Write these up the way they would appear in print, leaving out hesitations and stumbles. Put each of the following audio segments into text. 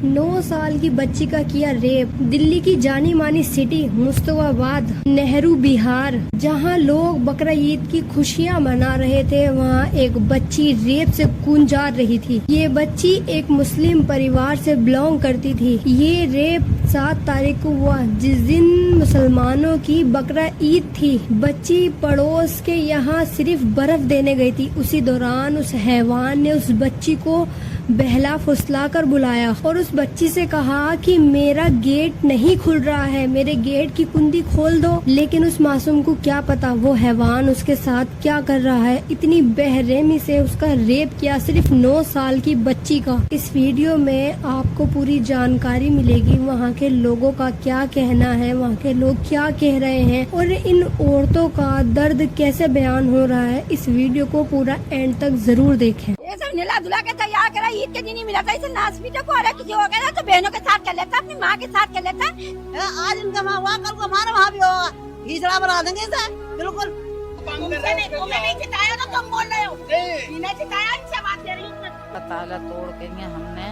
9 साल की बच्ची का किया रेप। दिल्ली की जानी मानी सिटी मुस्तफाबाद नेहरू बिहार, जहां लोग बकरा ईद की खुशियां मना रहे थे, वहां एक बच्ची रेप से गुंजार रही थी। ये बच्ची एक मुस्लिम परिवार से बिलोंग करती थी। ये रेप 7 तारीख को हुआ, जिस दिन मुसलमानों की बकरा ईद थी। बच्ची पड़ोस के यहाँ सिर्फ बर्फ देने गई थी। उसी दौरान उस हैवान ने उस बच्ची को बहला फुसला कर बुलाया और उस बच्ची से कहा कि मेरा गेट नहीं खुल रहा है, मेरे गेट की कुंडी खोल दो। लेकिन उस मासूम को क्या पता वो हैवान उसके साथ क्या कर रहा है। इतनी बेरहमी से उसका रेप किया, सिर्फ 9 साल की बच्ची का। इस वीडियो में आपको पूरी जानकारी मिलेगी, वहाँ के लोगों का क्या कहना है, वहाँ के लोग क्या कह रहे हैं और इन औरतों का दर्द कैसे बयान हो रहा है। इस वीडियो को पूरा एंड तक जरूर देखें। ये सब नीला धुला के तैयार करा, ईद के दिन ही मिला था। इसे नाच भी को अरे किसी हो गया ना तो बहनों के साथ कर लेता, अपनी माँ के साथ कर लेता। आज इनका वहाँ हुआ, कल को हमारा वहाँ भी होगा। खींचड़ा बना देंगे इसे, बिल्कुल। तुम्हें नहीं जिताया तो तुम बोल रहे हो, नहीं जिताया, अच्छा बात दे रही हूँ। ताला तोड़ के हमने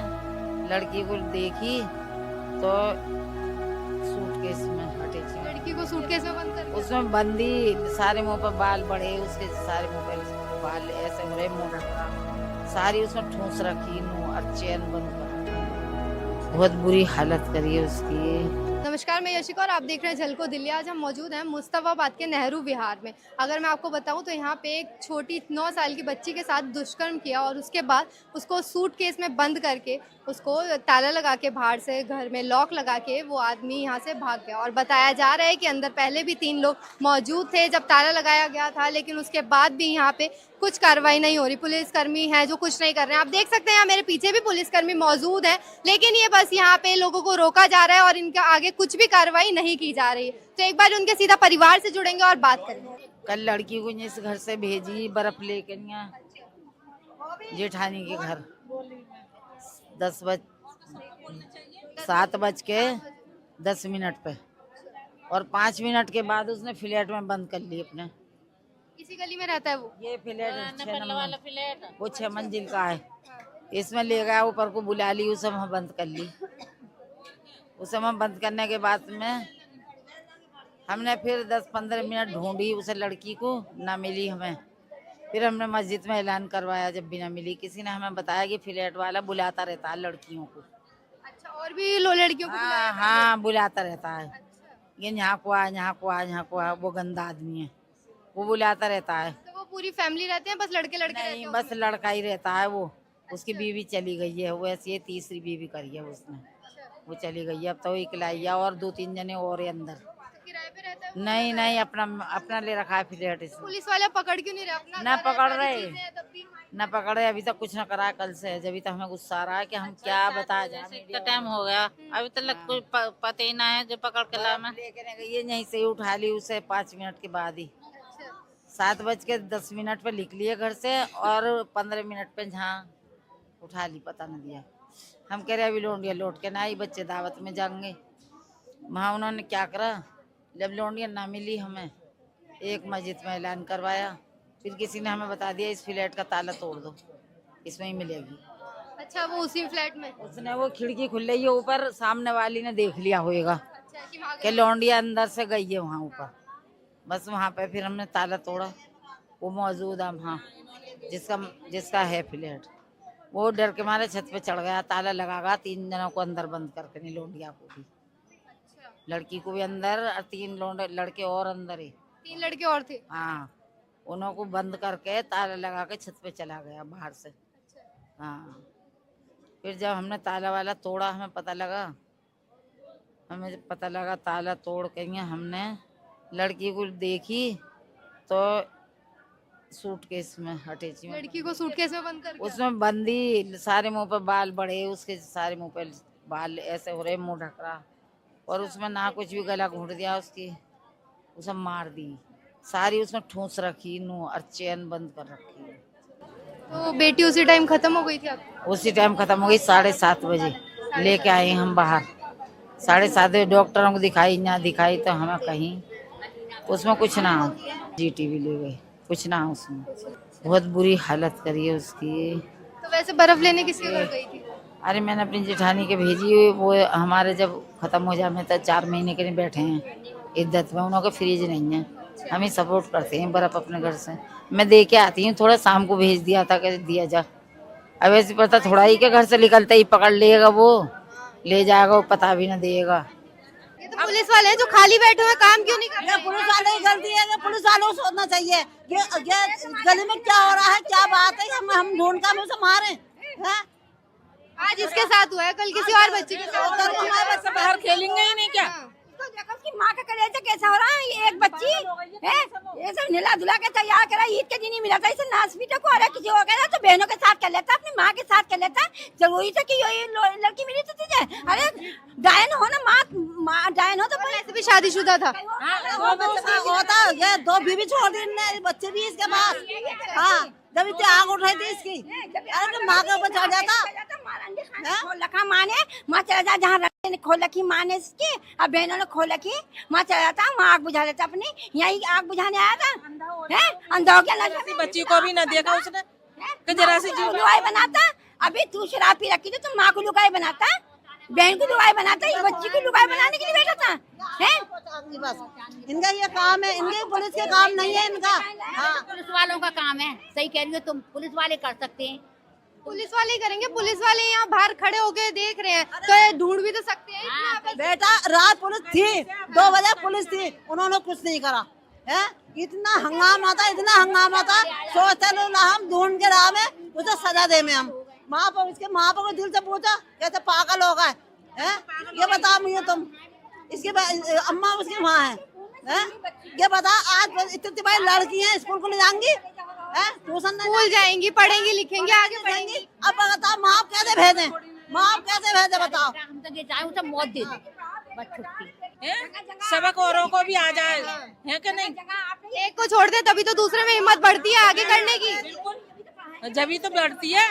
लड़की को देखी तो सूटकेस में हटे थी। लड़की को सूटकेस में बंद कर, उसमें बंदी, सारे मुंह पर बाल बड़े, उसके सारे मुंह पर बाल ऐसे हो रहे, मुंह ढका, सारी उसमें ठूस रखी और चैन बंद कर, बहुत बुरी हालत करी है उसकी। नमस्कार, मैं यशिका और आप देख रहे हैं झलको दिल्ली। आज हम मौजूद हैं मुस्तफाबाद के नेहरू विहार में। अगर मैं आपको बताऊं तो यहाँ पे एक छोटी 9 साल की बच्ची के साथ दुष्कर्म किया और उसके बाद उसको सूटकेस में बंद करके उसको ताला लगा के बाहर से घर में लॉक लगा के वो आदमी यहाँ से भाग गया। और बताया जा रहा है कि अंदर पहले भी 3 लोग मौजूद थे जब ताला लगाया गया था, लेकिन उसके बाद भी यहाँ पे कुछ कार्रवाई नहीं हो रही। पुलिसकर्मी हैं जो कुछ नहीं कर रहे हैं। आप देख सकते हैं यहाँ मेरे पीछे भी पुलिसकर्मी मौजूद हैं, लेकिन ये बस यहाँ पे लोगों को रोका जा रहा है और इनके आगे कुछ भी कार्रवाई नहीं की जा रही है। तो एक बार उनके सीधा परिवार से जुड़ेंगे और बात करेंगे। कल लड़की को इस घर से भेजी बर्फ लेकर जेठानी के घर 7:10 पे, और 5 मिनट के बाद उसने फ्लैट में बंद कर ली अपने। इसी गली में रहता है वो? ये फ्लैट 6 नंबर, वो 6 मंजिल का है। इसमें ले गया, ऊपर को बुला ली, उसे वहाँ बंद कर ली। उसे वहाँ बंद करने के बाद में हमने फिर 10-15 मिनट ढूंढी उसे, लड़की को ना मिली हमें। फिर हमने मस्जिद में ऐलान करवाया, जब भी ना मिली। किसी ने हमें बताया कि फ्लैट वाला बुलाता रहता है लड़कियों को। अच्छा, और भी लड़कियों को बुलाया? हाँ, बुलाता रहता है। ये यहाँ को आ, यहाँ को आ, यहाँ को आ। वो गंदा आदमी है, वो बुलाता रहता है। तो वो पूरी फैमिली रहते हैं, बस लड़के रहते नहीं, हैं? बस लड़का ही रहता है वो। उसकी बीवी चली गई है, वो ऐसी 3री बीवी करी है उसने, वो चली गई है। अब तो इकलाई है और 2-3 जने और है अंदर। किराए पे रहता है वो? नहीं नहीं, अपना ले रखा है फ्लैट इसमें। पुलिस वाले पकड़ क्यों नहीं रहे? अपना ना घर है, पकड़ सारी रहे, चीजें हैं तब भी। ना पकड़ रहे। अभी तक कुछ ना करा है, कल से। जब तक हमें गुस्सा आ रहा है कि हम क्या बताया जाए। इतना टाइम हो गया, अभी तक कोई पता ही ना है जो पकड़ के लाना। लेके गई है, यहीं से ही उठा ली उसे 5 मिनट के बाद ही। 7:10 पे लिख लिए घर से, और 15 मिनट पे जहाँ उठा ली, पता नहीं दिया। हम कह रहे अभी लौंडिया लौट के ना आई, बच्चे दावत में जाएंगे। वहाँ उन्होंने क्या करा, जब लौंडिया ना मिली हमें, एक मस्जिद में ऐलान करवाया। फिर किसी ने हमें बता दिया इस फ्लैट का ताला तोड़ दो, इसमें ही मिलेगी। अच्छा, वो उसी फ्लैट में? उसने वो खिड़की खुल रही है ऊपर, सामने वाली ने देख लिया होएगा अच्छा, कि वहाँ कि लौंडिया अंदर से गई है वहाँ ऊपर। बस वहाँ पे फिर हमने ताला तोड़ा। वो मौजूद है वहाँ, जिसका है फ्लैट, वो डर के मारे छत पे चढ़ गया, ताला लगागा। 3 जनों को अंदर बंद करके, नहीं लौंडिया को भी, लड़की को भी अंदर, और 3 लड़के और अंदर है। 3 लड़के और थे? हाँ, उन्हों को बंद करके ताला लगा के छत पे चला गया बाहर से। हाँ, फिर जब हमने ताला वाला तोड़ा, हमें पता लगा ताला तोड़ के हमने लड़की को देखी तो सूटकेस में हटे थी। लड़की को सूटकेस में बंद करके? उसमें बंदी, सारे मुंह पे बाल बड़े, उसके सारे मुंह पे बाल ऐसे हो रहे, मुंह ढक रहा, और उसमें ना कुछ भी, गला घोंट दिया उसकी, उसे मार दी। सारी उसमें ठूस रखी और चैन बंद कर रखी। तो बेटी उसी टाइम खत्म हो गई थी आपकी? उसी टाइम खत्म हो गई। 7:30 बजे लेके आए हम बाहर। 7:30 बजे डॉक्टरों को दिखाई, ना दिखाई तो हमें कहीं उसमें कुछ ना हो। GTV ले गए, कुछ ना हो उसमें। बहुत बुरी हालत करी है उसकी। तो वैसे बर्फ लेने किसके घर गई थी? अरे मैंने अपनी जेठानी के भेजी हुई, वो हमारे जब खत्म हो जाए तो 4 महीने के लिए बैठे हैं इद्दत में, उन्होंने फ्रिज नहीं है, हम ही सपोर्ट करते हैं बर्फ अपने घर से। मैं दे के आती हूँ, थोड़ा शाम को भेज दिया था कि दिया जा, अब ऐसे पता थोड़ा ही के घर से निकलते ही पकड़ लेगा, वो ले जाएगा, वो पता भी ना देगा। ये तो पुलिस वाले हैं जो खाली बैठे हुए काम क्यों नहीं कर ये पुलिस वाले की गलती है कि पुलिस वालों को सोचना चाहिए ये गली में क्या हो रहा है, क्या बात है, हम ढूंढ कर उसे मारे हैं। आज इसके साथ हुआ है, कल किसी और बच्चे के साथ कल हमारे बच्चे बाहर खेलेंगे ही नहीं क्या? तो देखो उसकी माँ का कलेजा कैसा हो रहा है, ये एक बच्ची है, ये सब निला धुला के तैयार करा, ईद के दिन ही मिला था, इसे नाच पीटे को अरे किसी हो गया तो बहनों के साथ कर लेता, अपनी माँ के साथ कर लेता, जरूरी था कि ये लड़की मिली तो तुझे, अरे डायन हो ना, माँ डायन हो तो ऐसे भी शादीशुदा था। होता ये 2 बीवी छोड़ दी, बच्चे भी इसके पास। हाँ, जब इतनी आग उठ रही थी इसकी, अरे तो माँ के ऊपर चढ़ जाता। खोल रखा माँ ने, माँ चला जा जहाँ ने खोल रखी माँ ने इसकी, अब बहनों ने खोल रखी, माँ चला जाता, वहाँ आग बुझा देता अपनी, यही आग बुझाने आया था, है अंधा हो गया ना, बच्ची को भी ना देखा उसने, जरा सी लुगाई बनाता, अभी तू शराब पी रखी थी, तुम माँ को लुगाई बनाता, बहन को लुगाई बनाता, ये बच्ची को लुगाई बनाने के लिए बैठा था, है? बस इनका ये काम है, इनके पुलिस के काम नहीं है इनका। हाँ, पुलिस वालों का काम है, सही कह रही हो तुम, पुलिस वाले कर सकते हैं। पुलिस वाले ही करेंगे, पुलिस वाले यहाँ बाहर खड़े होके देख रहे हैं तो ये ढूंढ भी तो सकते हैं। बेटा रात पुलिस थी, 2 बजे पुलिस थी, उन्होंने कुछ नहीं करा है, इतना हंगामा था, इतना हंगामा था, सोचते लोग हम ढूंढ के रहा में उसे सजा दे में हम माँ पर, उसके माँ पर दिल से पूछा कैसे पागल हो गए हैं, ये बता मुझे तुम, इसकी अम्मा उसकी माँ है, ये बता आज इतनी बड़ी लड़की है, स्कूल को ले जाएंगी, ट्यूशन स्कूल जाएंगी, पढ़ेंगी लिखेंगी, आगे बढ़ेंगी, अब बताओ माँ कैसे भेजे, माँ कैसे भेजे बताओ। हम तो ये चाहे उसे मौत दे दो, बस छुट्टी। सबक औरों को भी आ जाए, है कि नहीं? एक को छोड़ दे तभी तो दूसरे में हिम्मत बढ़ती है आगे करने की, जब तो बढ़ती है।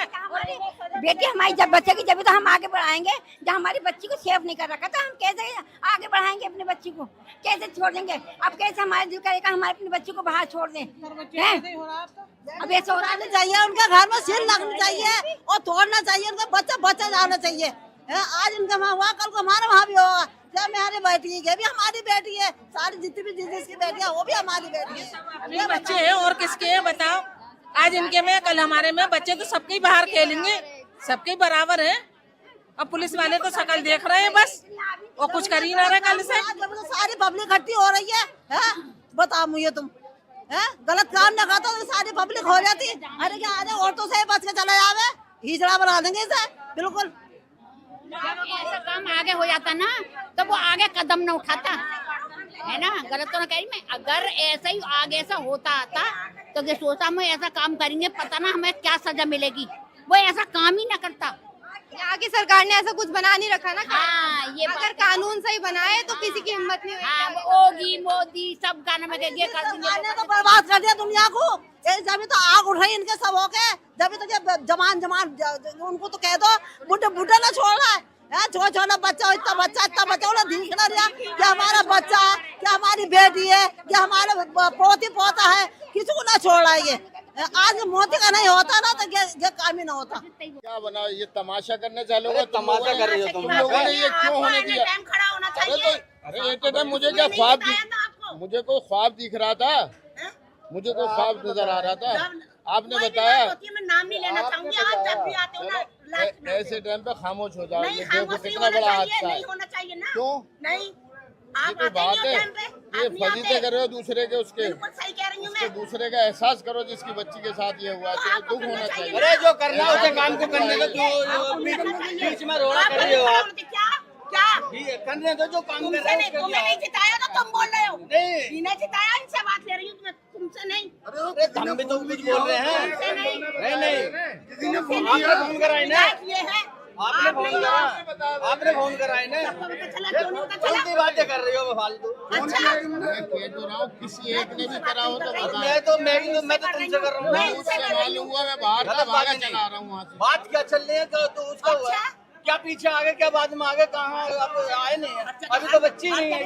बेटी हमारी जब बचेगी जब तो हम आगे बढ़ाएंगे, जब हमारी बच्ची को सेफ नहीं कर रखा तो हम कैसे आगे बढ़ाएंगे अपनी बच्ची को, कैसे छोड़ देंगे, अब कैसे हमारे दिल करेगा हमारे अपनी बच्ची को बाहर छोड़ दें, अब ऐसा हो रहा चाहिए, उनके घर में सिर लगनी चाहिए और तोड़ना चाहिए, उनका बच्चा बच्चा जाना चाहिए, आज इनका वहाँ हुआ, कल को हमारे वहाँ भी होगा, जब मेरी बेटी है भी हमारी बेटी है, सारी जितनी भी जिसकी बेटी है वो भी हमारी बेटी है, अपने बच्चे हैं और किसके हैं बताओ, आज इनके में कल हमारे में, बच्चे तो सबके बाहर खेलेंगे, सबके बराबर है, अब पुलिस वाले तो शकल देख रहे हैं बस, वो कुछ कर ही ना रहे कल से। जब तो सारी पब्लिक इकट्ठी हो रही है, बताओ मुझे तुम, गलत काम न करता तो सारी पब्लिक हो जाती, अरे क्या आज औरतों से बच के चला जावे, हिजड़ा बना देंगे इसे, बिल्कुल। ऐसा काम आगे हो जाता ना तो वो आगे कदम न उठाता, है ना, गलत तो ना कह रही मैं, अगर ऐसा ही आगे ऐसा होता आता तो ये सोचा मैं ऐसा काम करेंगे, पता ना हमें क्या सजा मिलेगी, वो ऐसा काम ही ना करता। यहाँ की सरकार ने ऐसा कुछ बना नहीं रखा ना, हाँ, ये अगर कानून सही बनाए तो किसी की हिम्मत नहीं होगी। हाँ, योगी मोदी सब गाना में ये कर सरकार ने तो बर्बाद कर दिया दुनिया को, जब तो आग उठ रही इनके सब हो के, जब तो जमान उनको तो कह दो बुढ़ा ना छोड़ रहा है, छोटा बच्चा इतना बच्चा उन्हें दिख ना रहा कि हमारा बच्चा है, क्या हमारी बेटी है, क्या हमारा पोती पोता है, किसी को ना छोड़ रहा है ये, आज मोदी का नहीं होता ना तो ये काम ही ना होता। क्या बना, ये तमाशा करने चालू हो, तमाशा कर रही हो तुम लोगों ने, ये क्यों होने दिया? अरे एट टाइम मुझे क्या ख्वाब, मुझे कोई ख्वाब दिख रहा था, मुझे कोई ख्वाब नजर आ रहा था, आपने बताया, मैं नाम नहीं लेना चाहूंगी, आप जब भी आते हो ना ऐसे टाइम पे खामोश हो जाओ, ये देखो कितना बड़ा हादसा है, होना चाहिए ना, क्यों? नहीं ये कोई बात है, ये फजीते कर रहे हो दूसरे के, उसके सही कह रही हूँ उसके दूसरे का एहसास करो, जिसकी बच्ची के साथ ये हुआ तो दुख होना चाहिए। अरे जो करना उसे काम को करने दो, जो बीच में रोड़ा कर रहे हो आप, क्या करने दो जो काम कर रहे हो। तुम्हें नहीं जिताया तो तुम बोल रहे हो, नहीं नहीं जिताया, इनसे बात ले रही हूँ तुमसे नहीं, अरे हम भी तो कुछ बोल रहे हैं, नहीं आपने फोन कराई ना, ये है आपने फोन कराई ना, गलती बातें कर रही हो फालतू। मैं कह तो रहा हूँ किसी एक ने भी करा हो तो बताओ। मैं तो तुमसे कर रहा हूँ, उससे मालूम हुआ मैं बाहर का भागा चला रहा हूँ वहाँ से। बात क्या चल रही है तो उसका हुआ क्या, पीछे आगे क्या बाद में आगे, कहाँ आप आए नहीं है, अभी तो बच्ची नहीं है।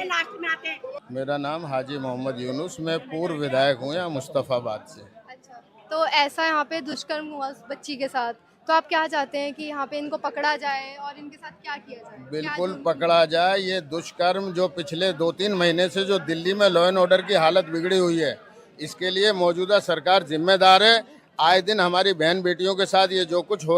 मेरा नाम हाजी मोहम्मद यूनुस, मैं पूर्व विधायक हूँ यहाँ मुस्तफाबाद से। अच्छा, तो ऐसा यहाँ पे दुष्कर्म हुआ उस बच्ची के साथ, तो आप क्या चाहते हैं कि यहाँ पे इनको पकड़ा जाए और इनके साथ क्या किया जाए? बिल्कुल पकड़ा जाए। ये दुष्कर्म जो पिछले 2-3 महीने से जो दिल्ली में लॉ एंड ऑर्डर की हालत बिगड़ी हुई है, इसके लिए मौजूदा सरकार जिम्मेदार है। आए दिन हमारी बहन बेटियों के साथ ये जो कुछ हो रहा